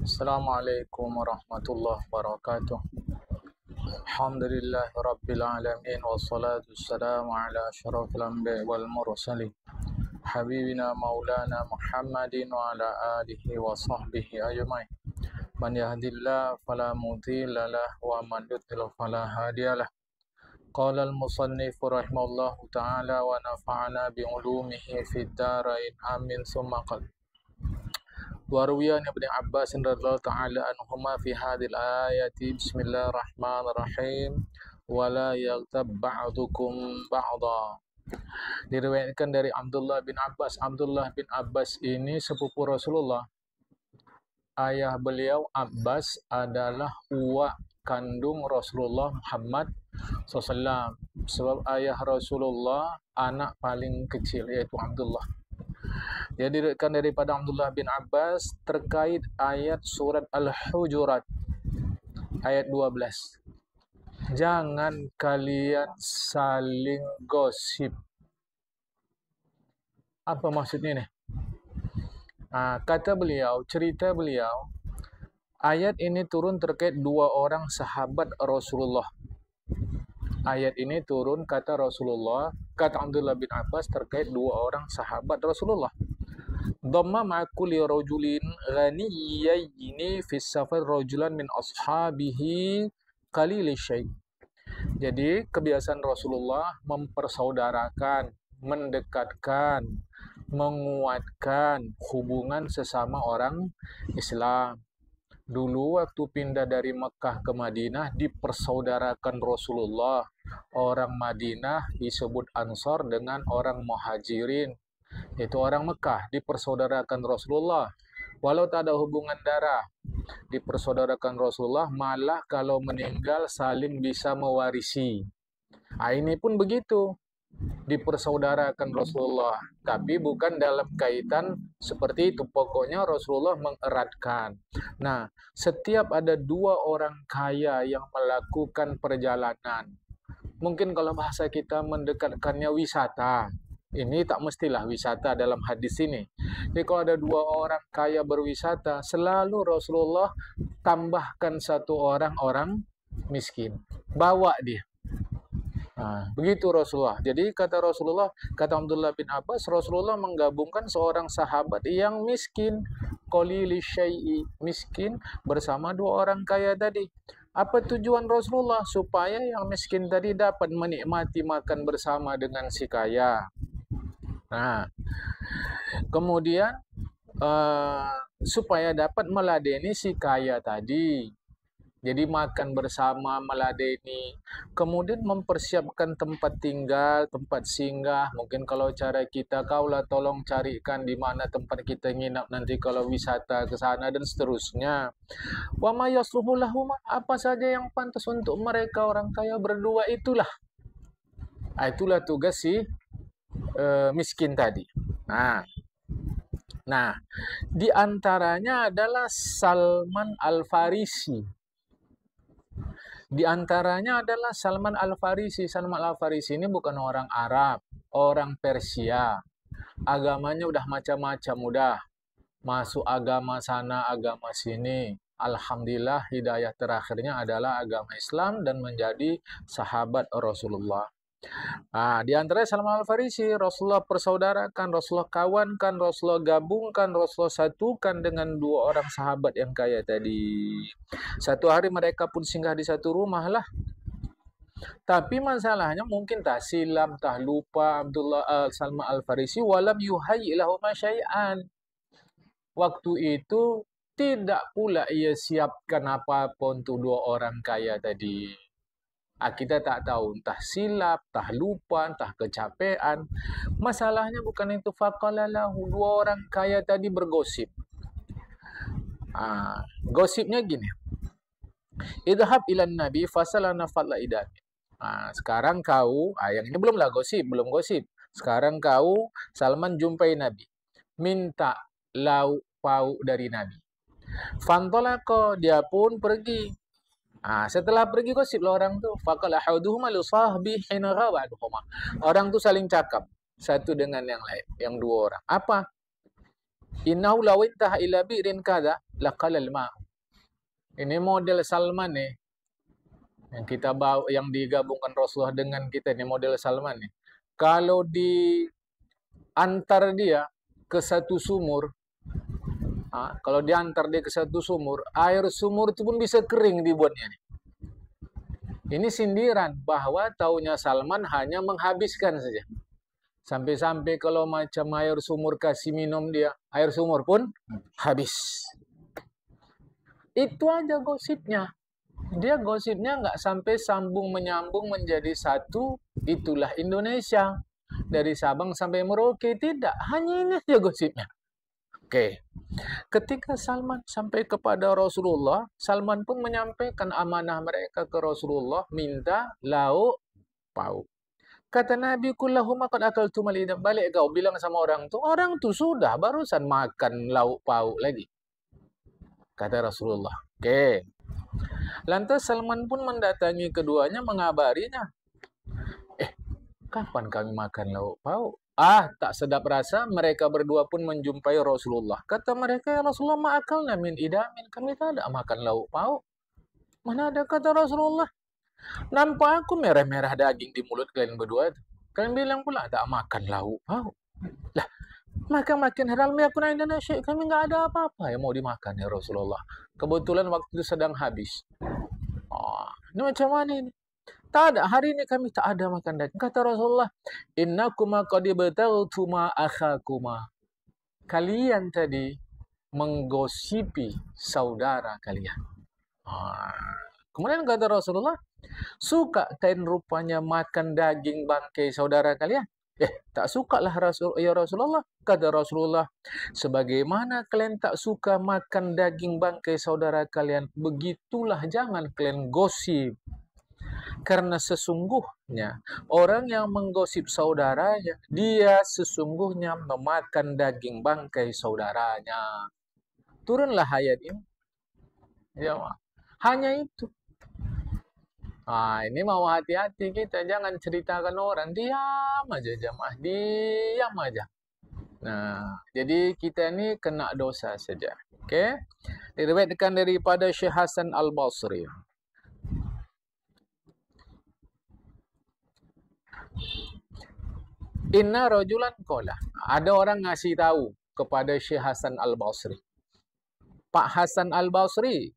Assalamualaikum warahmatullahi wabarakatuh. Alhamdulillah rabbil alamin wassalatu wassalamu ala asyrafil anbiya'i wal mursalin habibina maulana Muhammadin wa ala alihi wa sahbihi ajmain. Man yahdihillahu fala mudilla lahu wa man yudlil fala hadiyalah. Qala al-musannif rahimahullahu ta'ala wa nafa'ana bi ulumihi fid dharain amin summa qala Waruwiyan Ibn Abbas radhiyallahu ta'ala anhuma fi hadhil ayati bismillahirrahmanirrahim wala yaghtab ba'dukum ba'dha. Diriwayatkan dari Abdullah bin Abbas. Abdullah bin Abbas ini sepupu Rasulullah. Ayah beliau Abbas adalah uwak kandung Rasulullah Muhammad SAW. Sebab ayah Rasulullah anak paling kecil yaitu Abdullah. Dia diriwayatkan daripada Abdullah bin Abbas terkait ayat surat Al-Hujurat ayat 12. Jangan kalian saling gosip. Apa maksudnya nih? Kata beliau, cerita beliau, ayat ini turun terkait dua orang sahabat Rasulullah. Ayat ini turun kata Rasulullah, kata Abdullah bin Abbas terkait dua orang sahabat Rasulullah. Dhamma ma'kulli rajulin ghaniyyaini fi safar rajulan min ashabihi qalil syai'. Jadi kebiasaan Rasulullah mempersaudarakan, mendekatkan, menguatkan hubungan sesama orang Islam. Dulu waktu pindah dari Mekah ke Madinah dipersaudarakan Rasulullah. Orang Madinah disebut Ansar dengan orang Muhajirin, yaitu orang Mekah, dipersaudarakan Rasulullah. Walau tak ada hubungan darah, dipersaudarakan Rasulullah, malah kalau meninggal saling bisa mewarisi. Ini pun begitu, dipersaudarakan Rasulullah, tapi bukan dalam kaitan seperti itu. Pokoknya Rasulullah mengeratkan. Nah, setiap ada dua orang kaya yang melakukan perjalanan, mungkin kalau bahasa kita mendekatkannya wisata. Ini tak mestilah wisata dalam hadis ini. Jadi kalau ada dua orang kaya berwisata, selalu Rasulullah tambahkan satu orang miskin. Bawa dia. Begitu Rasulullah. Jadi kata Rasulullah, kata Abdullah bin Abbas, Rasulullah menggabungkan seorang sahabat yang miskin, qalili syai'i, miskin bersama dua orang kaya tadi. Apa tujuan Rasulullah? Supaya yang miskin tadi dapat menikmati makan bersama dengan si kaya. Kemudian supaya dapat meladeni si kaya tadi. Jadi makan bersama, meladeni, kemudian mempersiapkan tempat tinggal, tempat singgah. Mungkin kalau cara kita, kaulah tolong carikan di mana tempat kita nginap nanti kalau wisata ke sana dan seterusnya. Wa ma yasluhu lahum, apa saja yang pantas untuk mereka orang kaya berdua itulah. Itulah tugas si miskin tadi. Nah, di antaranya adalah Salman Al-Farisi. Di antaranya adalah Salman Al-Farisi. Salman Al-Farisi ini bukan orang Arab, orang Persia. Agamanya udah macam-macam, udah masuk agama sana, agama sini. Alhamdulillah hidayah terakhirnya adalah agama Islam dan menjadi sahabat Rasulullah. Di antaranya Salman Al-Farisi, Rasulullah persaudarakan, Rasulullah kawankan, Rasulullah gabungkan, Rasulullah satukan dengan dua orang sahabat yang kaya tadi. Satu hari mereka pun singgah di satu rumah lah. Tapi masalahnya mungkin tak silap, tak lupa Salman Al-Farisi walam yuhayyi lahum syai'an. Waktu itu tidak pula ia siapkan apa-apa untuk dua orang kaya tadi. Kita tak tahu, entah silap, entah lupa, entah kecapean. Masalahnya bukan itu. Faqalalahu, dua orang kaya tadi bergosip. Gosipnya gini. Idhab ilan nabi fasalana fadla idami. Sekarang kau, yang ini belum gosip. Sekarang kau, Salman jumpai Nabi. Minta lauk pauk dari Nabi. Fantolako, dia pun pergi. Setelah pergi gosiplah orang tu. Faqala ahaduhuma li sahbi hina ghawa ahaduhuma. Orang tu saling cakap satu dengan yang lain, yang dua orang. Apa? Innahu law intaha ila bi'rin kadza, laqalal ma'. Ini model Salman nih. Yang kita bawa, yang digabungkan Rasulullah dengan kita, ini model Salman nih. Kalau diantar dia ke satu sumur, kalau diantar dia ke satu sumur, air sumur itu pun bisa kering dibuatnya nih. Ini sindiran bahwa taunya Salman hanya menghabiskan saja. Sampai-sampai kalau macam air sumur kasih minum dia, air sumur pun habis. Itu aja gosipnya. Dia gosipnya nggak sampai sambung menyambung menjadi satu. Itulah Indonesia. Dari Sabang sampai Merauke, tidak. Hanya ini aja gosipnya. Oke. Ketika Salman sampai kepada Rasulullah, Salman pun menyampaikan amanah mereka ke Rasulullah, minta lauk pauk. Kata Nabi, kullahuma qad akaltum al-idam. Balik kau bilang sama orang tu sudah barusan makan lauk pauk lagi. Kata Rasulullah. Oke. Lantas Salman pun mendatangi keduanya, mengabarinya. Kapan kami makan lauk pauk? Tak sedap rasa, mereka berdua pun menjumpai Rasulullah. Kata mereka, ya Rasulullah, ma'akalna min idamin. Kami tak ada makan lauk pauk. Mana ada, kata Rasulullah. Nampak aku merah-merah daging di mulut kalian berdua. Kalian bilang pula tak makan lauk pauk. Lah, makan halal meyakun indana syai'. Kami nggak ada apa-apa yang mau dimakan ya Rasulullah. Kebetulan waktu itu sedang habis. Ini macam mana ini? Tak ada, hari ini kami tak ada makan daging. Kata Rasulullah, innakuma qad ibtaghtuma akhakuma. Kalian tadi menggosipi saudara kalian. Kemudian kata Rasulullah, suka kalian rupanya makan daging bangkai saudara kalian? Tak sukalah ya Rasulullah. Kata Rasulullah, sebagaimana kalian tak suka makan daging bangkai saudara kalian, begitulah jangan kalian gosip. Karena sesungguhnya orang yang menggosip saudaranya, dia sesungguhnya memakan daging bangkai saudaranya. Turunlah ayat ini. Ya, hanya itu. Ini mau hati-hati kita, jangan ceritakan orang, diam aja jamaah, diam aja. Nah, jadi kita ini kena dosa saja. Oke? Diriwayatkan daripada Syekh Hasan Al-Basri. Inna rajulan qala. Ada orang ngasih tahu kepada Syekh Hasan Al-Basri. Pak Hasan Al-Basri,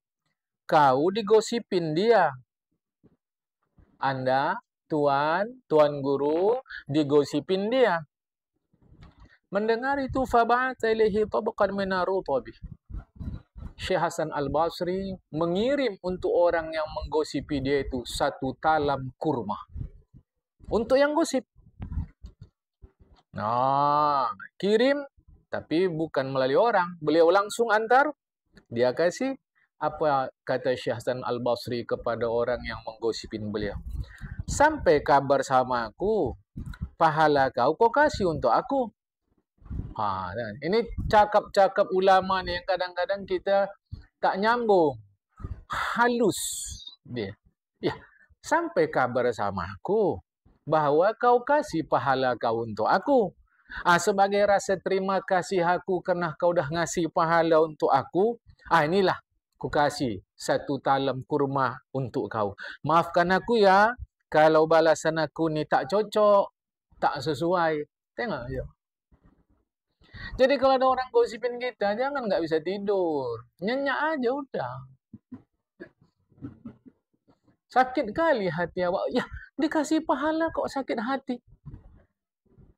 kau digosipin dia. Anda, tuan guru, digosipin dia. Mendengar itu, faba'atha ilaihi tabqan min ar-rutabi. Syekh Hasan Al-Basri mengirim untuk orang yang menggosipi dia itu satu talam kurma. Untuk yang gosip. Kirim, tapi bukan melalui orang. Beliau langsung antar. Dia kasih. Apa kata Syekh Hasan Al-Basri kepada orang yang menggosipin beliau? Sampai kabar sama aku. Pahala kau kasih untuk aku. Ini cakap-cakap ulama nih yang kadang-kadang kita tak nyambung. Halus dia. Sampai kabar sama aku bahwa kau kasih pahala kau untuk aku. Sebagai rasa terima kasih aku karena kau dah ngasih pahala untuk aku. Inilah aku kasih satu talam kurma untuk kau. Maafkan aku ya kalau balasan aku ni tak cocok, tak sesuai. Tengok aja. Jadi kalau ada orang gosipin kita, jangan nggak bisa tidur. Nyenyak aja udah. Sakit kali hati awak. Dikasih pahala kok sakit hati.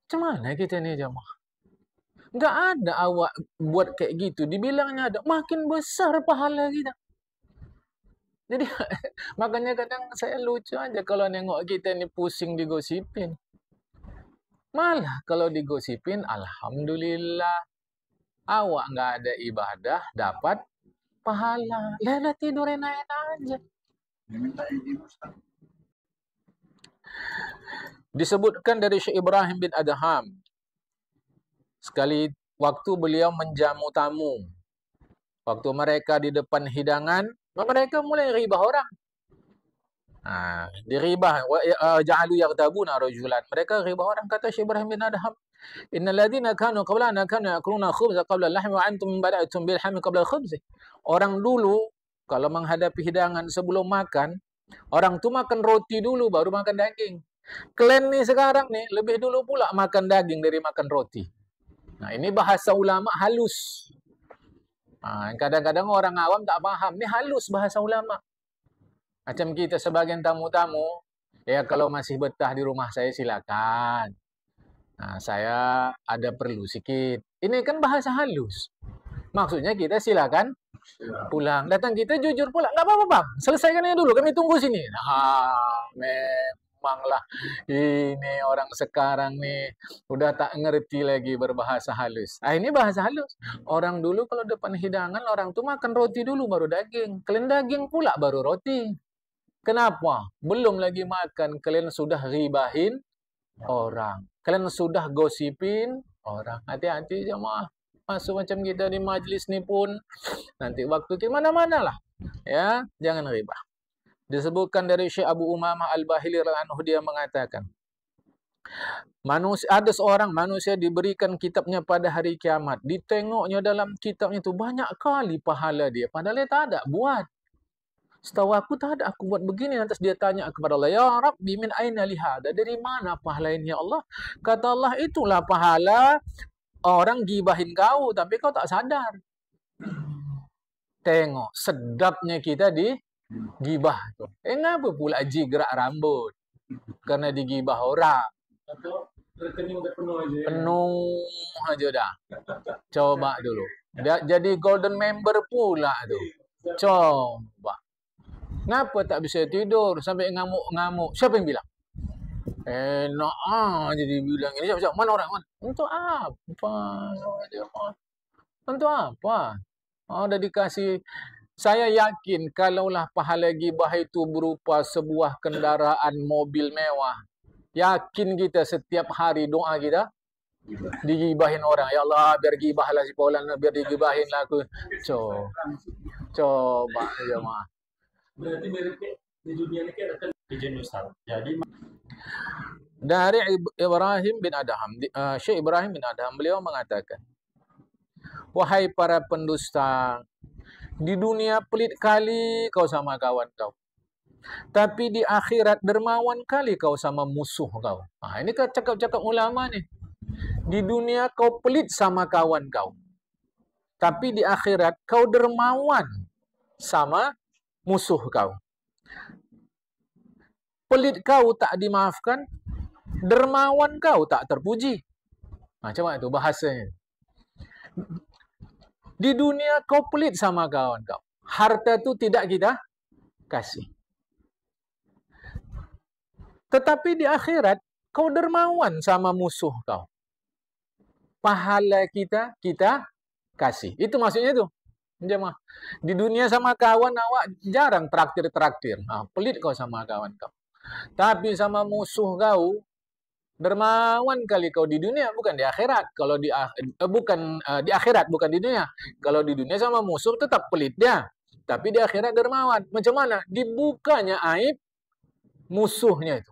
Macam mana kita ni jamaah? Nggak ada awak buat kayak gitu. Dibilangnya ada. Makin besar pahala kita. Jadi makanya kadang saya lucu aja kalau nengok kita ni pusing digosipin. Malah kalau digosipin, alhamdulillah. Awak nggak ada ibadah, dapat pahala. Lelah tidur enak-enak aja. Disebutkan dari Syekh Ibrahim bin Adham. Sekali waktu beliau menjamu tamu. Waktu mereka di depan hidangan, mereka mulai ribah orang. Diribah. Ja'alu yaghtabuna rajulan. Mereka ribah orang, kata Syekh Ibrahim bin Adham. Innal ladzina kanu qablana kanu yakuluna khubza qabla al-lahmi wa antum bada'tum bil lahmi qabla al-khubzi. Orang dulu kalau menghadapi hidangan sebelum makan, orang tu makan roti dulu baru makan daging. Kalian nih sekarang nih lebih dulu pula makan daging dari makan roti. Nah, ini bahasa ulama halus. Nah, kadang-kadang orang awam tak paham. Ini halus bahasa ulama. Macam kita sebagian tamu-tamu, ya kalau masih betah di rumah saya silakan. Nah, saya ada perlu sedikit. Ini kan bahasa halus. Maksudnya kita silakan pulang. Datang kita jujur pula. Nggak apa-apa, Bang. Selesaikan ini dulu. Kami tunggu sini. Nah, memanglah. Ini orang sekarang nih. Udah tak ngerti lagi berbahasa halus. Ah, ini bahasa halus. Orang dulu kalau depan hidangan, orang tuh makan roti dulu baru daging. Kalian daging pula baru roti. Kenapa? Belum lagi makan. Kalian sudah ribahin orang. Kalian sudah gosipin orang. Hati-hati jemaah. Masuk macam kita di majlis ni pun nanti waktu ke mana-mana lah. Ya, jangan riba. Disebutkan dari Syekh Abu Umamah Al-Bahili radhiyallahu anhu, dia mengatakan, ada seorang manusia diberikan kitabnya pada hari kiamat. Ditengoknya dalam kitabnya itu banyak kali pahala dia. Padahal dia tak ada buat. Setahu aku tak ada aku buat begini. Lantas dia tanya kepada Allah, ya Rabbi min aina lihada? Dari mana pahala ini ya Allah? Kata Allah, itulah pahala orang gibahin kau, tapi kau tak sadar. Tengok, sedapnya kita di gibah. Kenapa pula jigrak rambut? Karena digibah orang. Penuh aja dah. Coba dulu. Jadi golden member pula tu. Coba. Kenapa tak bisa tidur sampai ngamuk-ngamuk? Siapa yang bilang? Enak jadi bilang ini. Siapa? Mana orang? Untuk apa? Untuk apa? Dah dikasih. Saya yakin kalaulah pahala gibah itu berupa sebuah kendaraan mobil mewah. Yakin kita setiap hari doa kita digibahin orang. Ya Allah, biar gibahlah si Paulan, biar digibahin lah aku. Coba jemaah. Berarti miripnya di dunia ini akan izin Ustaz. Jadi dari Ibrahim bin Adham, Syekh Ibrahim bin Adham, beliau mengatakan, wahai para pendusta, di dunia pelit kali kau sama kawan kau, tapi di akhirat dermawan kali kau sama musuh kau. Nah, ini kan cakap-cakap ulama nih. Di dunia kau pelit sama kawan kau, tapi di akhirat kau dermawan sama musuh kau. Pelit kau tak dimaafkan, dermawan kau tak terpuji. Macam mana itu bahasanya? Di dunia kau pelit sama kawan kau, harta tu tidak kita kasih. Tetapi di akhirat kau dermawan sama musuh kau, pahala kita kasih. Itu maksudnya tu. Jemaah. Di dunia sama kawan awak jarang traktir-traktir. Pelit kau sama kawan kau. Tapi sama musuh kau dermawan kali kau di dunia, bukan di akhirat. Kalau di di akhirat, bukan di dunia. Kalau di dunia sama musuh tetap pelit dia. Tapi di akhirat dermawan. Macam mana? Dibukanya aib musuhnya itu.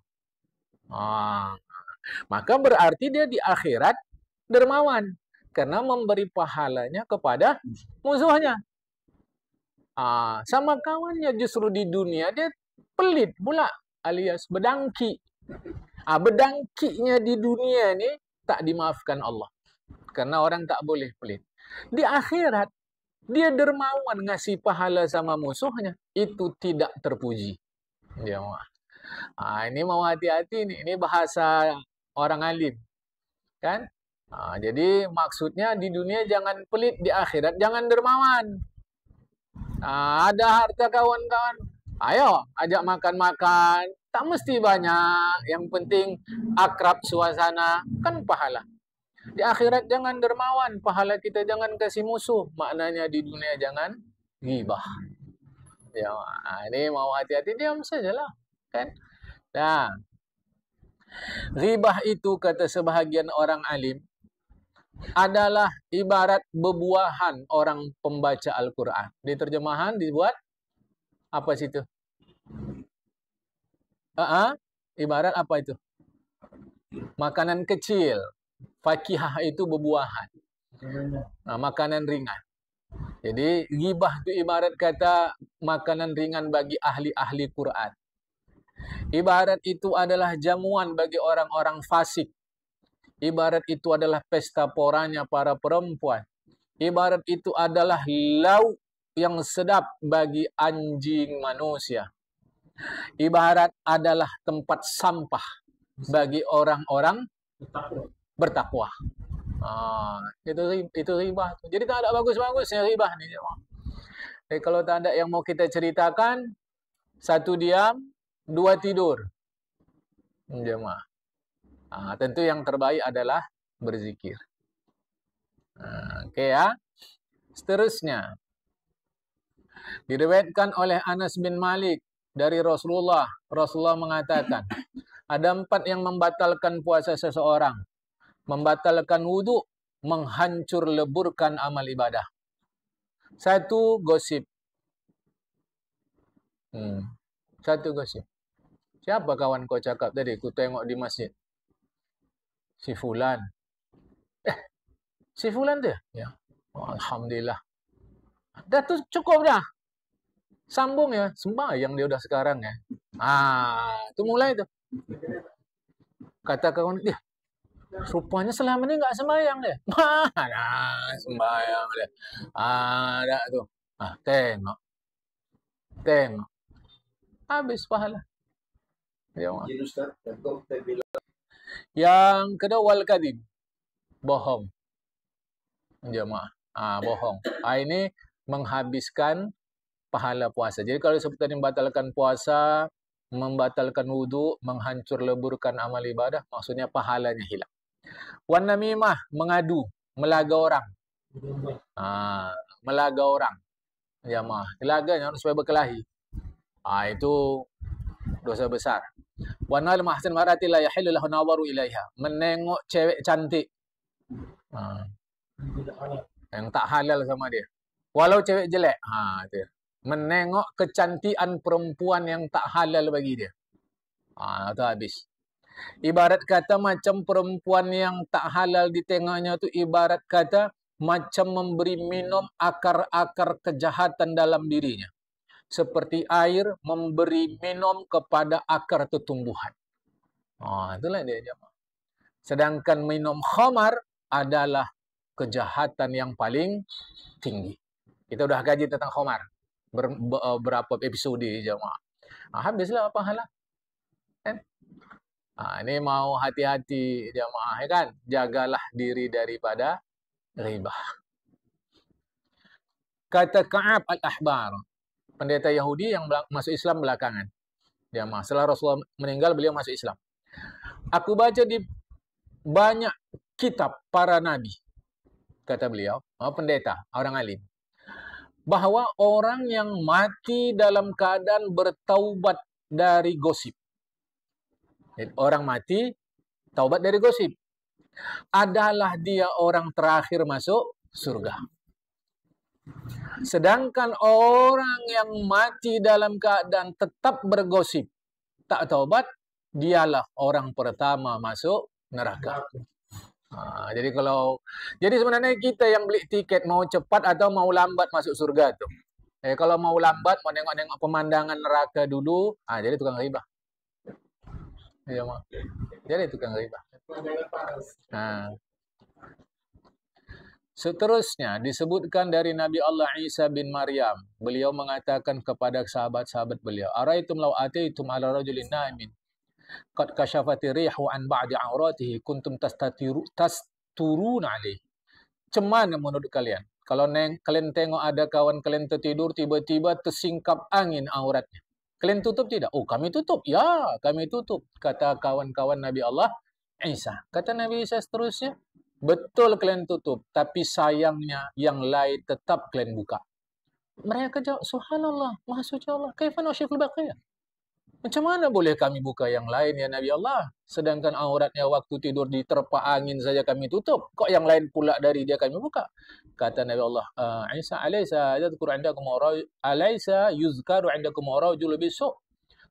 Maka berarti dia di akhirat dermawan. Karena memberi pahalanya kepada musuhnya. Sama kawannya justru di dunia dia pelit pula, alias bedangki. Bedangkinya di dunia ini tak dimaafkan Allah. Karena orang tak boleh pelit. Di akhirat dia dermawan ngasih pahala sama musuhnya. Itu tidak terpuji. Ini mau hati-hati nih. Ini bahasa orang alim. Kan? Jadi maksudnya di dunia jangan pelit, di akhirat jangan dermawan. Ada harta kawan-kawan, ayo ajak makan-makan. Tak mesti banyak, yang penting akrab suasana, kan pahala. Di akhirat jangan dermawan, pahala kita jangan kasih musuh. Maknanya di dunia jangan ghibah. Ya, ini mau hati-hati, diam sajalah, kan? Nah, ghibah itu kata sebahagian orang alim adalah ibarat bebuahan orang pembaca Al-Quran. Di terjemahan dibuat apa situ? Ibarat apa itu? Makanan kecil. Fakihah itu berbuahan. Makanan ringan. Jadi ghibah itu ibarat kata makanan ringan bagi ahli-ahli Quran. Ibarat itu adalah jamuan bagi orang-orang fasik. Ibarat itu adalah pesta poranya para perempuan. Ibarat itu adalah lauk yang sedap bagi anjing manusia. Ibarat adalah tempat sampah bagi orang-orang bertakwa. Itu ribah. Jadi tak ada bagus-bagusnya ribah ni. Jadi kalau tak ada yang mau kita ceritakan, satu diam, dua tidur. Jemaah. Tentu yang terbaik adalah berzikir. Okey ya. Seterusnya, diriwayatkan oleh Anas bin Malik dari Rasulullah. Rasulullah mengatakan, ada 4 yang membatalkan puasa seseorang. Membatalkan wudhu, menghancur leburkan amal ibadah. 1, gosip. 1 gosip. Siapa kawan kau cakap tadi? Ku tengok di masjid. Si Fulan. Si Fulan dia? Ya. Alhamdulillah. Dah tu cukup dah. Sambung ya. Sembahyang dia udah sekarang ya. Tu mulai tu. Kata kawan dia, rupanya selama ni enggak sembahyang dia. Mana sembahyang dia. Dah tu. Tengok. Habis pahala. Yang kedua, wal kadhib. Bohong. Jemaah. Bohong. Ini menghabiskan pahala puasa. Jadi kalau seperti tadi membatalkan puasa, membatalkan wudhu, menghancur leburkan amal ibadah, maksudnya pahalanya hilang. Wan namimah, mengadu, melaga orang. Melaga orang. Jemaah. Melaganya supaya berkelahi. Itu dosa besar. Wan al mahsan marati la yahillu lahu nawaru ilaiha. Menengok cewek cantik. Yang tak halal sama dia. Walau cewek jelek. Itu. Menengok kecantikan perempuan yang tak halal bagi dia. Itu habis. Ibarat kata macam perempuan yang tak halal ditengoknya tu ibarat kata macam memberi minum akar-akar kejahatan dalam dirinya. Seperti air memberi minum kepada akar tumbuhan. Itulah dia jemaah. Sedangkan minum khamar adalah kejahatan yang paling tinggi. Kita sudah kaji tentang khamar. Berapa episode jemaah. Habislah pahala. Kan? Ini mau hati-hati jemaah kan. Jagalah diri daripada ribah. Kata Ka'ab al-Ahbar, pendeta Yahudi yang masuk Islam belakangan. Jemaah, setelah Rasulullah meninggal beliau masuk Islam. Aku baca di banyak kitab para nabi, kata beliau, pendeta, orang alim, bahwa orang yang mati dalam keadaan bertaubat dari gosip. Orang mati taubat dari gosip adalah dia orang terakhir masuk surga. Sedangkan orang yang mati dalam keadaan tetap bergosip, tak taubat, dialah orang pertama masuk neraka. Jadi sebenarnya kita yang beli tiket mau cepat atau mau lambat masuk surga tu. Kalau mau lambat mau nengok-nengok pemandangan neraka dulu, jadi tukang ribah. Jadi tukang ribah. Seterusnya disebutkan dari Nabi Allah Isa bin Maryam. Beliau mengatakan kepada sahabat-sahabat beliau, "Araitum law ataitum ala rajulin na'imin qad kashafati rihu an ba'di auratihi kuntum tasturun alaihi." Cemana menurut kalian? Kalau kalian tengok ada kawan kalian tertidur, tiba-tiba tersingkap angin auratnya. Kalian tutup tidak? Kami tutup. Ya, kami tutup. Kata kawan-kawan Nabi Allah Isa. Kata Nabi Isa seterusnya, betul kalian tutup, tapi sayangnya yang lain tetap kalian buka. Mereka jawab, subhanallah, maha suci Allah. Kaifa nusyiful baqiyah? Macam mana boleh kami buka yang lain ya Nabi Allah? Sedangkan auratnya waktu tidur diterpa angin saja kami tutup. Kok yang lain pula dari dia kami buka? Kata Nabi Allah, Isa alaysa yadhkuru 'indakum alaysa yuzkaru 'indakum rajul bisu'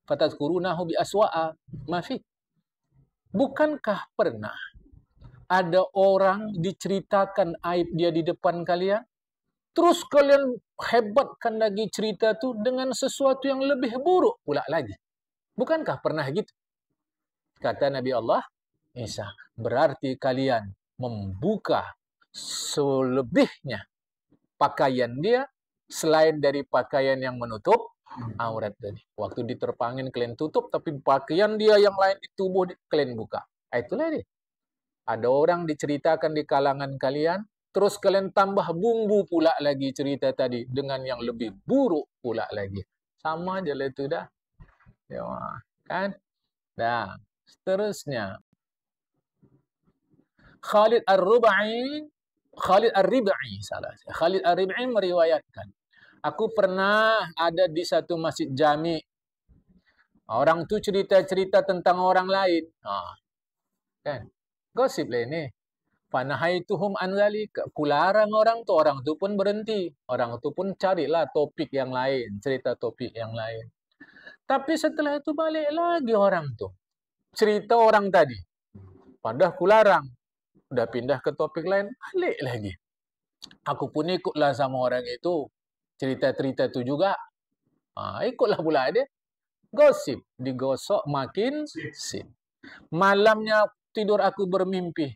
fatadhkurunahu bi aswa'a ma fi. Bukankah pernah ada orang diceritakan aib dia di depan kalian, terus kalian hebatkan lagi cerita itu dengan sesuatu yang lebih buruk pula lagi. Bukankah pernah gitu? Kata Nabi Allah Isa, berarti kalian membuka selebihnya pakaian dia selain dari pakaian yang menutup aurat tadi. Waktu diterpangin kalian tutup, tapi pakaian dia yang lain di tubuh kalian buka. Itulah dia. Ada orang diceritakan di kalangan kalian, terus kalian tambah bumbu pula lagi cerita tadi dengan yang lebih buruk pula lagi. Sama aja lah itu dah. Ya, kan? Nah, seterusnya. Khalid Ar-Rib'i salah. Khalid Ar-Rib'i meriwayatkan, aku pernah ada di satu masjid jami. Orang tu cerita-cerita tentang orang lain. Kan? Gosip lah ini. Fanahaituhum an zalika. Kularang orang tu pun berhenti. Orang tu pun carilah topik yang lain, cerita topik yang lain. Tapi setelah itu balik lagi orang tu. Cerita orang tadi. Padahal kularang. Udah pindah ke topik lain, balik lagi. Aku pun ikutlah sama orang itu. Cerita-cerita itu juga. Ikutlah pula dia. Gosip. Digosok makin sip. Malamnya tidur aku bermimpi.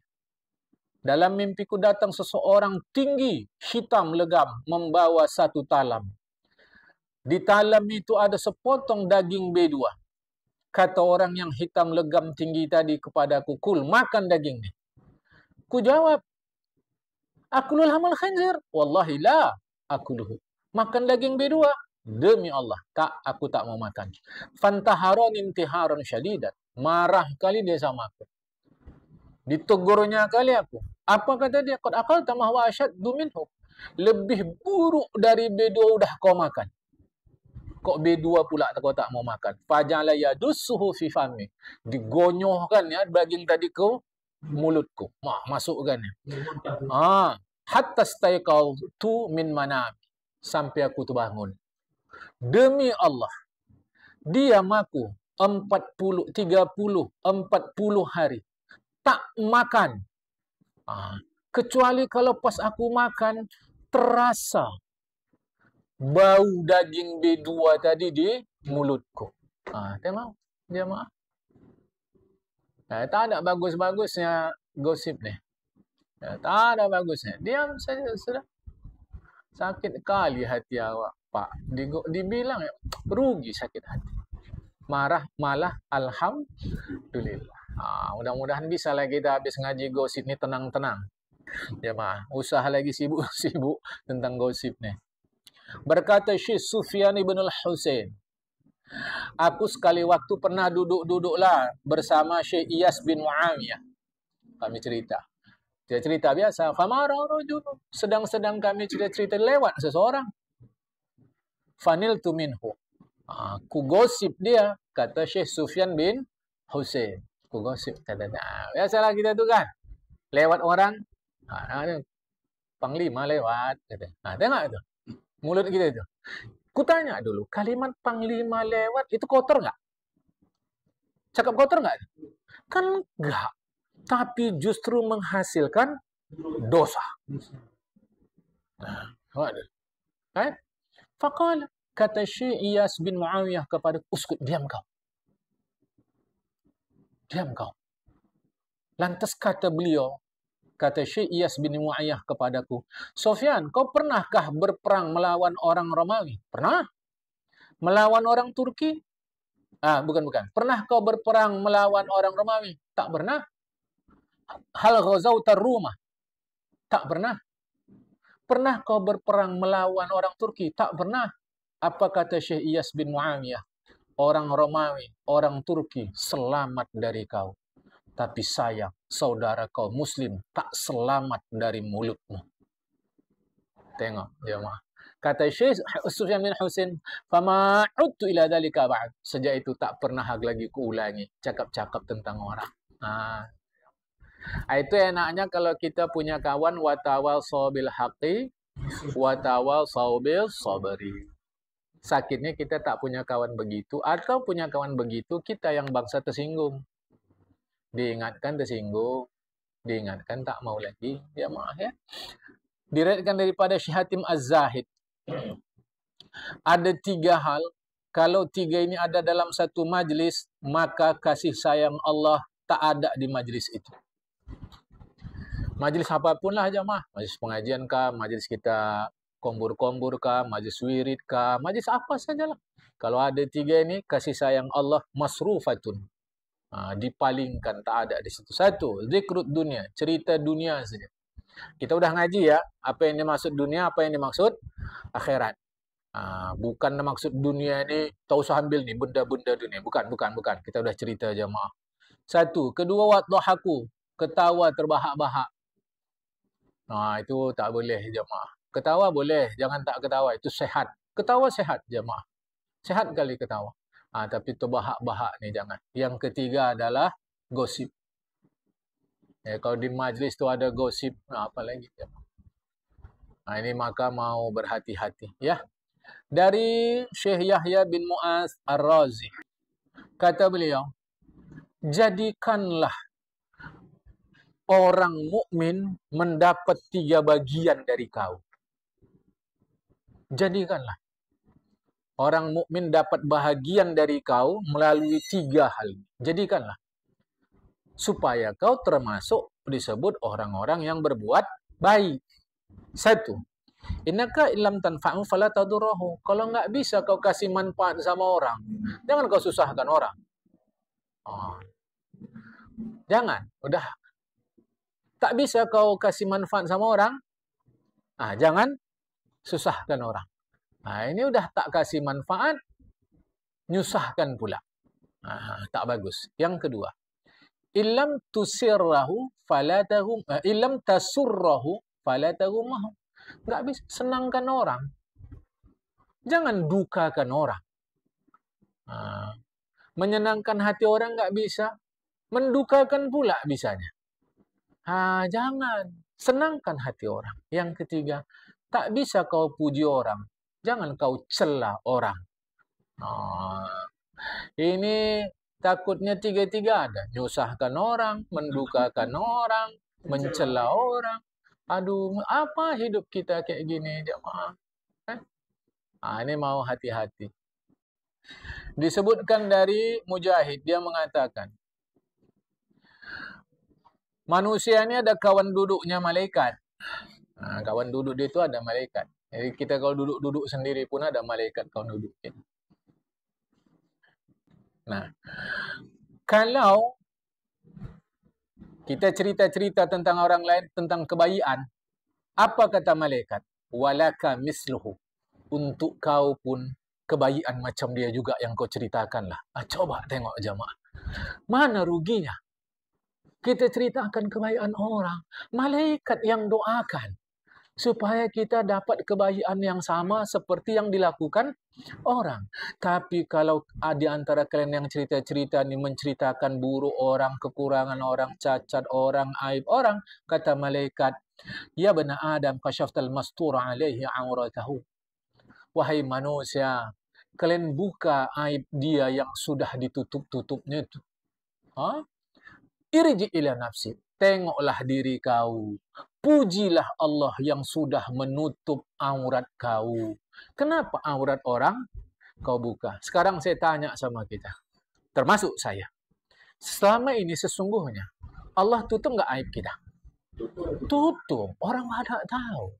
Dalam mimpiku datang seseorang tinggi, hitam legam, membawa satu talam. Di talam itu ada sepotong daging B2. Kata orang yang hitam legam tinggi tadi kepadaku, kul, makan daging ini. Ku jawab, akulul hamal khanzir. Wallahi la akuluhu. Makan daging B2. Demi Allah, aku tak mau makan. Fantaharon intiharon syadidat. Marah kali dia sama aku. Ditugurnya kali aku. Apa kata dia? Qad aqalta ma huwa ashaddu minhu. Lebih buruk dari B2 udah kau makan. Kok B2 pula kau tak mau makan? Fajala yadussuhu fi fami. Digonyohkan ya daging tadi ke mulutku. Masukkan ya. Hatta staiqaltu min manami. Sampai aku terbangun. Demi Allah, diam aku 40 hari tak makan. Kecuali kalau pas aku makan terasa bau daging B2 tadi di mulutku. Tengok jemaah. Tak ada bagus-bagusnya gosip ni. Tak ada bagusnya. Diam saja sudah. Sakit kali hati awak, Pak. Dibilang rugi sakit hati. Marah malah alhamdulillah. Mudah-mudahan bisa lah kita habis ngaji gosip ni tenang-tenang. Jemaah, usaha lagi sibuk-sibuk tentang gosip ni. Berkata Syekh Sufyan ibn al-Husain, aku sekali waktu pernah duduk-duduklah bersama Syekh Iyas bin Muawiyah. Kami cerita. Dia cerita biasa. Famara rajul. Sedang-sedang kami cerita-cerita lewat seseorang. Faniltu minhu. Ku gosip dia, kata Syekh Sufyan bin Husain. Ku gosip kata dia. Biasalah kita tu kan. Lewat orang. Panglima lewat. Kata. Tengok tu. Mulut kita itu. Kutanya dulu, kalimat panglima lewat itu kotor nggak? Cakap kotor nggak? Kan nggak. Tapi justru menghasilkan dosa. Faqala, kata Syekh Iyas bin Muawiyah kepada uskut, diam kau. Diam kau. Lantas kata beliau, kata Syekh Iyas bin Mu'ayyah kepadaku, Sofyan, kau pernahkah berperang melawan orang Romawi? Pernah. Melawan orang Turki? Bukan. Pernah kau berperang melawan orang Romawi? Tak pernah. Hal ghazauta Rumah? Tak pernah. Pernah kau berperang melawan orang Turki? Tak pernah. Apa kata Syekh Iyas bin Mu'ayyah? Orang Romawi, orang Turki selamat dari kau. Tapi sayang, saudara kau Muslim tak selamat dari mulutmu. Tengok, jemaah. Kata Syekh Sufyan bin Husain, "Fama udtu ila dzalika ba'd." Sejak itu tak pernah lagi kuulangi cakap-cakap tentang orang. Itu enaknya kalau kita punya kawan watawasau bil haqqi watawasau bil sabri. Sakitnya kita tak punya kawan begitu, atau punya kawan begitu kita yang bangsa tersinggung. Diingatkan tersinggung. Diingatkan tak mau lagi, jamaah ya. Diriwayatkan daripada Syekh Hatim Az-Zahid. Ada 3 hal, kalau 3 ini ada dalam satu majlis, maka kasih sayang Allah tak ada di majlis itu. Majlis apapun lah jamaah, majlis pengajian kah, majlis kita kombur-kombur kah, majlis wirid kah, majlis apa sajalah. Kalau ada 3 ini, kasih sayang Allah masrufatun. Dipalingkan, tak ada di situ. 1, zikrut dunia, cerita dunia saja. Kita udah ngaji ya, apa yang dimaksud dunia, apa yang dimaksud akhirat. Bukan maksud dunia ini, tak usah ambil nih benda-benda dunia. Bukan. Kita udah cerita jamaah. 1. Kedua, wadhahaku, ketawa terbahak-bahak. Itu tak boleh jamaah. Ketawa boleh, jangan tak ketawa. Itu sehat. Ketawa sehat jamaah. Sehat kali ketawa. Tapi terbahak-bahak ni jangan. Yang ketiga adalah gosip. Kalau di majlis tu ada gosip, apa lagi jamaah? Ini maka mau berhati-hati ya. Dari Syekh Yahya bin Mu'az Ar-Razi, kata beliau, jadikanlah orang mukmin mendapat 3 bagian dari kau. Jadikanlah orang mukmin dapat bahagian dari kau melalui 3 hal. Jadikanlah supaya kau termasuk disebut orang-orang yang berbuat baik. 1. Innaka illam tanfa'u fala tadurruhu. Kalau nggak bisa kau kasih manfaat sama orang, jangan kau susahkan orang. Jangan. Udah tak bisa kau kasih manfaat sama orang, jangan susahkan orang. Ini udah tak kasih manfaat, nyusahkan pula. Tak bagus. Yang kedua, illam tusirrahu falatahum, illam tasurrahu falatahum. Nggak bisa senangkan orang, jangan dukakan orang. Menyenangkan hati orang nggak bisa, mendukakan pula bisanya. Jangan senangkan hati orang. Yang ketiga, tak bisa kau puji orang, jangan kau cela orang. Ini takutnya 3-3 ada. Nyusahkan orang, mendukakan orang, mencela orang. Aduh, apa hidup kita kayak gini, jemaah? Ini mau hati-hati. Disebutkan dari Mujahid, dia mengatakan, manusia ini ada kawan duduknya malaikat. Kawan duduk dia itu ada malaikat. Jadi kita kalau duduk-duduk sendiri pun ada malaikat kawan duduk. Kalau kita cerita-cerita tentang orang lain, tentang kebaikan, apa kata malaikat? Walaka misluhu. Untuk kau pun kebaikan macam dia juga yang kau ceritakanlah. Coba tengok jamaah. Mana ruginya? Kita ceritakan kebaikan orang. Malaikat yang doakan supaya kita dapat kebaikan yang sama seperti yang dilakukan orang. Tapi kalau di antara kalian yang cerita-cerita ini menceritakan buruk orang, kekurangan orang, cacat orang, aib orang, kata malaikat, ya bani Adam kashaftal mastura alaihi auratahu. Wahai manusia, kalian buka aib dia yang sudah ditutup-tutupnya itu. Irji ila nafsi, tengoklah diri kau. Pujilah Allah yang sudah menutup aurat kau. Kenapa aurat orang kau buka? Sekarang saya tanya sama kita, termasuk saya. Selama ini sesungguhnya Allah tutup nggak aib kita? Tutup. Orang ada tahu.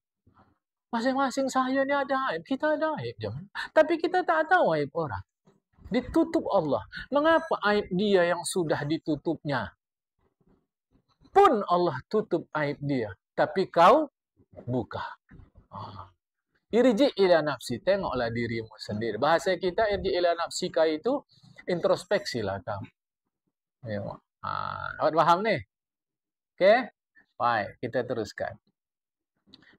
Masing-masing saya ini ada aib, kita ada aib. Tapi kita tak tahu aib orang. Ditutup Allah. Mengapa aib dia yang sudah ditutupnya pun Allah tutup aib dia, tapi kau buka. Irji ila nafsi, tengoklah dirimu sendiri. Bahasa kita irji ila nafsika itu introspeksi lah kau. Dapat paham nih? Oke? Baik, kita teruskan.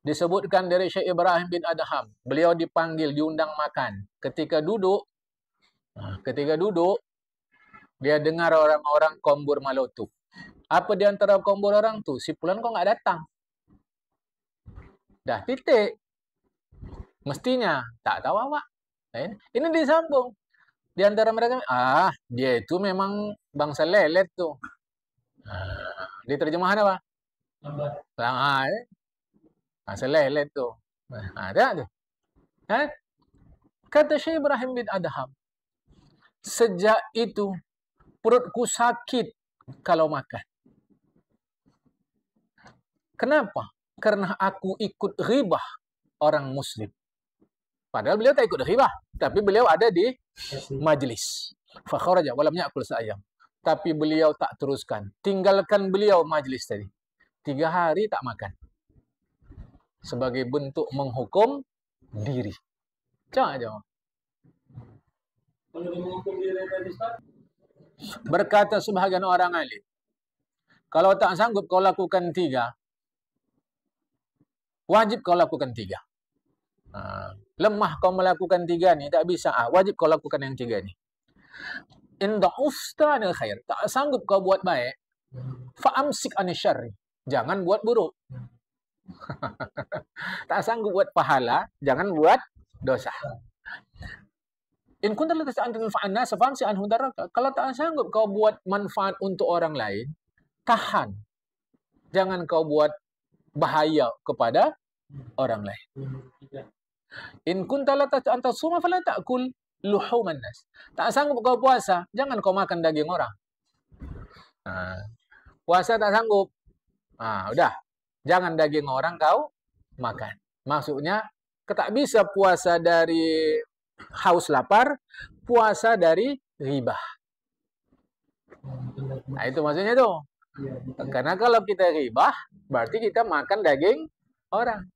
Disebutkan dari Syekh Ibrahim bin Adham, beliau dipanggil, diundang makan. Ketika duduk, dia dengar orang-orang kombur malotuk. Apa di antara kombur orang tu? Si Fulan kok nggak datang? Dah titik. Mestinya. Tak tahu awak. Ini disambung. Di antara mereka, dia itu memang bangsa lelet tu. Di terjemahan apa? Selelet tu. Tak tu. Kata Syekh Ibrahim bin Adham, sejak itu perutku sakit kalau makan. Kenapa? Karena aku ikut ghibah orang muslim. Padahal beliau tak ikut ghibah, tapi beliau ada di majlis. Fa kharaja wa lam ya'kul sa'ayam. Tapi beliau tak teruskan. Tinggalkan beliau majlis tadi. 3 hari tak makan. Sebagai bentuk menghukum diri. Jangan. Kalau dia menghukum diri tadi, berkata sebahagian orang alim, kalau tak sanggup kau lakukan 3, wajib kau lakukan 3. Lemah kau melakukan 3 ni, tak bisa. Wajib kau lakukan yang 3 ni. In da'ufta anil khair, tak sanggup kau buat baik, fa'amsik anil syarri, jangan buat buruk. Tak sanggup buat pahala, jangan buat dosa. In kunta la tas'an tanfa'an nas fa'amsik anhu daraka. Kalau tak sanggup kau buat manfaat untuk orang lain, tahan. Jangan kau buat bahaya kepada orang lain. In kunta la tas'an tasuma fala ta'kul luhuman nas. Tak sanggup kau puasa, jangan kau makan daging orang. Puasa tak sanggup. Udah. Jangan daging orang kau makan. Maksudnya, tak bisa puasa dari haus lapar, puasa dari ribah. Itu maksudnya tuh. Karena kalau kita ribah, berarti kita makan daging orang.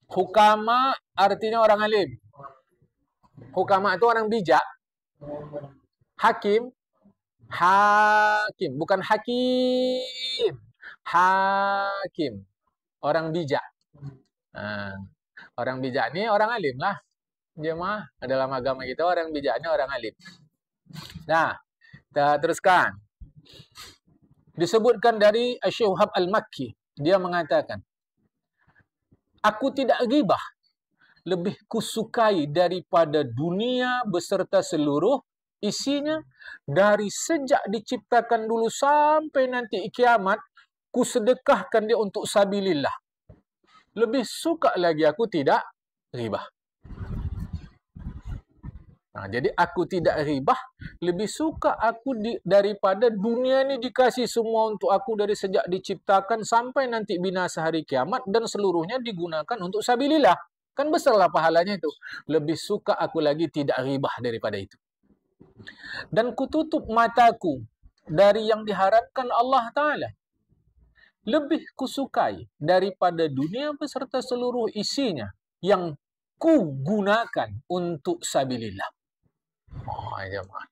Hukama artinya orang alim. Hukama itu orang bijak. Hakim, bukan hakim. Hakim, orang bijak. Orang bijak ni orang alim lah. Jemaah dalam agama kita orang bijak ni orang alim. Nah, kita teruskan. Disebutkan dari Syekh Wahab Al-Makki, dia mengatakan, aku tidak ghibah, lebih kusukai daripada dunia beserta seluruh isinya, dari sejak diciptakan dulu sampai nanti kiamat, ku sedekahkan dia untuk sabilillah. Lebih suka lagi aku tidak ghibah. Jadi aku tidak ghibah, lebih suka aku daripada dunia ni dikasih semua untuk aku dari sejak diciptakan sampai nanti binasa hari kiamat, dan seluruhnya digunakan untuk sabilillah. Kan besarlah pahalanya itu. Lebih suka aku lagi tidak ghibah daripada itu. Dan kututup mataku dari yang diharapkan Allah Ta'ala. Lebih kusukai daripada dunia beserta seluruh isinya yang ku gunakan untuk sabilillah.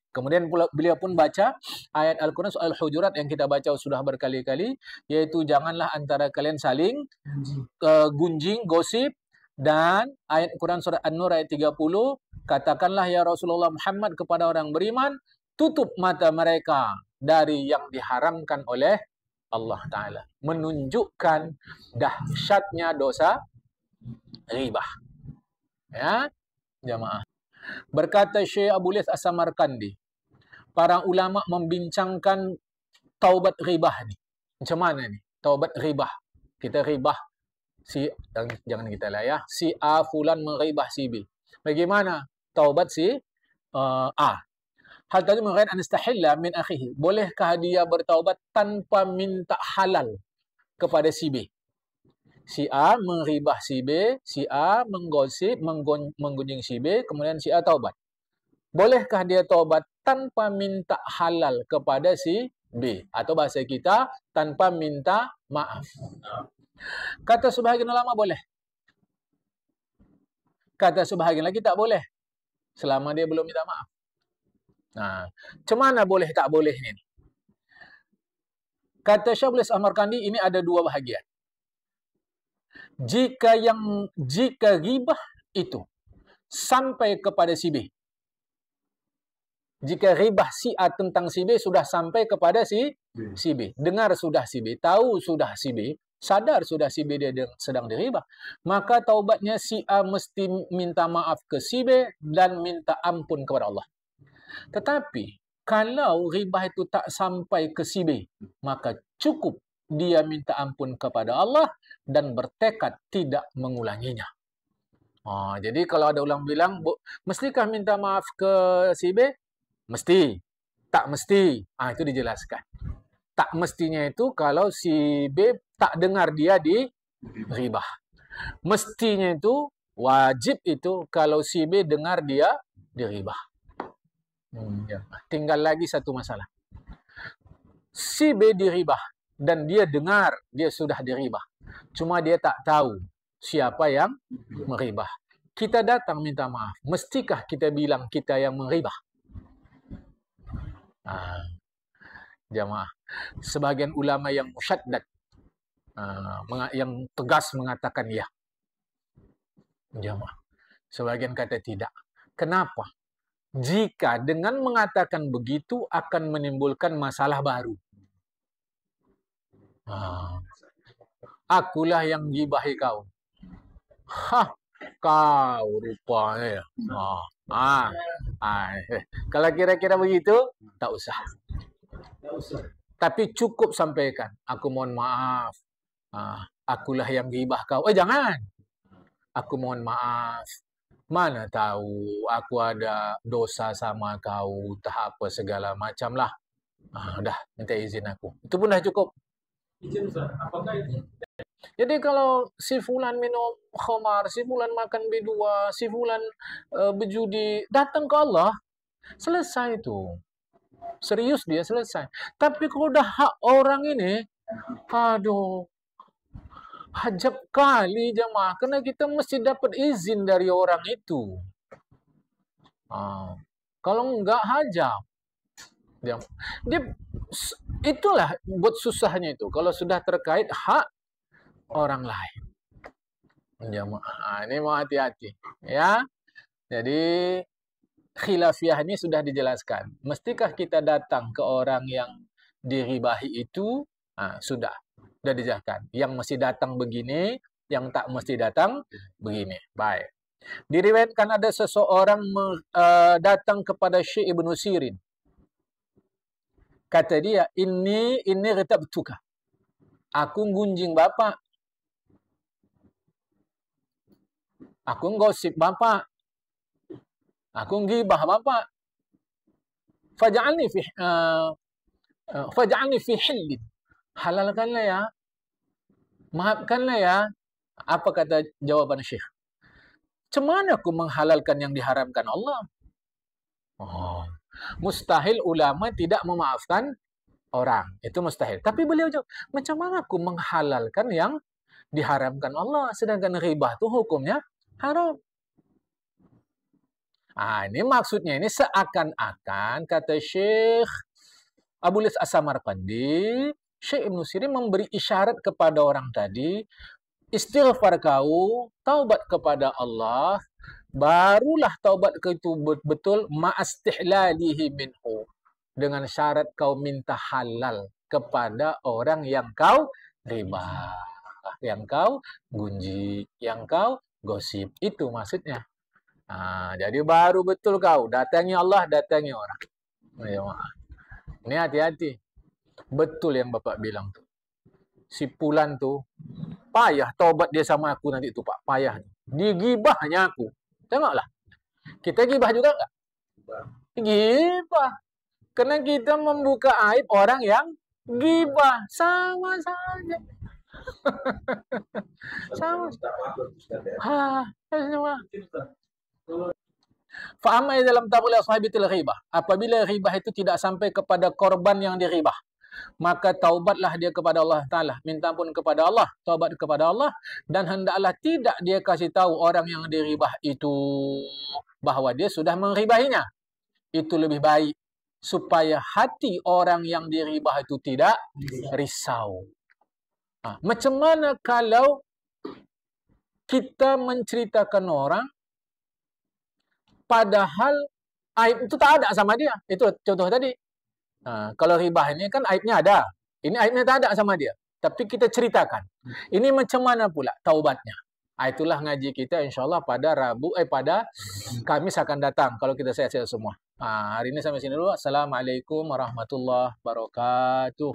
Kemudian beliau pun baca ayat Al-Quran surah Al-Hujurat yang kita baca sudah berkali-kali, yaitu janganlah antara kalian saling gunjing, gosip, dan ayat Quran surah An-Nur ayat 30, katakanlah ya Rasulullah Muhammad kepada orang beriman, tutup mata mereka dari yang diharamkan oleh Allah Ta'ala. Menunjukkan dahsyatnya dosa ghibah. Ya, jamaah. Berkata Syekh Abu Lith As-Samarkandi, para ulama membincangkan taubat ghibah ni. Macam mana ni? Taubat ghibah. Kita ghibah jangan kita lah ya. Si A fulan menghibah si B. Bagaimana taubat si A? Hal tadi mengatakan anastahilla min akhihi. Bolehkah dia bertaubat tanpa minta halal kepada si B? Si A menghibah si B, si A menggosip, menggunjing si B, kemudian si A taubat. Bolehkah dia taubat tanpa minta halal kepada si B? Atau bahasa kita, tanpa minta maaf. Kata sebahagian ulama boleh. Kata sebahagian lagi tak boleh. Selama dia belum minta maaf. Macam mana boleh tak boleh ni? Kata Syekh Samarkandi, ini ada 2 bahagian. Jika ghibah itu sampai kepada si B. Jika ghibah si A tentang si B sudah sampai kepada si B. Dengar sudah si B, tahu sudah si B, sadar sudah si B dia sedang diribah, maka taubatnya si A mesti minta maaf ke si B dan minta ampun kepada Allah. Tetapi kalau ghibah itu tak sampai ke si B, maka cukup dia minta ampun kepada Allah dan bertekad tidak mengulanginya. Jadi kalau ada ulang bilang, mestikah minta maaf ke si B? Mesti. Tak mesti. Itu dijelaskan. Tak mestinya itu kalau si B tak dengar dia di ribah. Mestinya itu, wajib itu kalau si B dengar dia di ribah. Tinggal lagi satu masalah. Si B diribah dan dia dengar dia sudah diribah. Cuma dia tak tahu siapa yang meribah. Kita datang minta maaf. Mestikah kita bilang kita yang meribah? Jamaah. Sebagian ulama yang musyaddad, yang tegas mengatakan ya. Jamaah. Sebagian kata tidak. Kenapa? Jika dengan mengatakan begitu akan menimbulkan masalah baru. Akulah yang gibahi kau. Kau rupanya. Kalau kira-kira begitu, tak usah. Tapi cukup sampaikan. Aku mohon maaf. Akulah yang gibah kau. Jangan. Aku mohon maaf. Mana tahu aku ada dosa sama kau, tak apa segala macam lah. Dah, minta izin aku. Itu pun dah cukup. Izin Ustaz, apakah itu? Jadi kalau si fulan minum khamar, si fulan makan B2, si fulan berjudi, datang ke Allah, selesai itu. Serius dia selesai. Tapi kalau dah hak orang ini, aduh, hajab kali jemaah, karena kita mesti dapat izin dari orang itu. Kalau enggak hajab, dia itulah buat susahnya itu. Kalau sudah terkait hak orang lain, jemaah, ini mau hati-hati, ya. Jadi khilafiyah ini sudah dijelaskan. Mestikah kita datang ke orang yang diribahi itu? Sudah dijelaskan. Yang mesti datang begini, yang tak mesti datang begini. Baik. Diriwayatkan ada seseorang datang kepada Syekh Ibnu Sirin. Kata dia, ini ritabtuka. Aku gunjing bapak. Aku gosip bapak. Aku gibah bapak. Faj'alni fi hillin. Halalkanlah ya. Maafkanlah ya. Apa kata jawaban Syekh? Cemana aku menghalalkan yang diharamkan Allah? Mustahil ulama tidak memaafkan orang. Itu mustahil. Tapi beliau jawab, macam mana aku menghalalkan yang diharamkan Allah? Sedangkan ribah itu hukumnya haram. Ini maksudnya ini seakan-akan kata Syekh Abu Lis As-Samarqandi, Syekh Ibnu Sirin memberi isyarat kepada orang tadi, istighfar kau, taubat kepada Allah, barulah taubat itu betul ma'astihlalihi minhu. Dengan syarat kau minta halal kepada orang yang kau riba, yang kau gunjing, yang kau gosip. Itu maksudnya. Jadi baru betul kau datangi Allah, datangi orang. Ini hati-hati. Betul yang Bapak bilang tuh. Si Pulan tuh payah taubat dia sama aku nanti tuh Pak, payah. Digibahnya aku. Tengoklah. Kita gibah juga enggak? Gibah. Karena kita membuka aib orang yang gibah. Sama saja. Sama. Sama. Fa'amai dalam tabul ashabitil ghibah. Apabila ribah itu tidak sampai kepada korban yang diribah, maka taubatlah dia kepada Allah Ta'ala. Minta ampun kepada Allah. Taubat kepada Allah. Dan hendaklah tidak dia kasih tahu orang yang diribah itu bahwa dia sudah mengribahinya. Itu lebih baik. Supaya hati orang yang diribah itu tidak risau. Macam mana kalau kita menceritakan orang padahal aib itu tak ada sama dia. Itu contoh tadi. Kalau ribah ini kan aibnya ada. Ini aibnya tak ada sama dia. Tapi kita ceritakan. Ini macam mana pula taubatnya. Itulah ngaji kita insyaAllah pada pada Kamis akan datang. Kalau kita sehat-sehat semua. Hari ini sampai sini dulu. Assalamualaikum warahmatullahi wabarakatuh.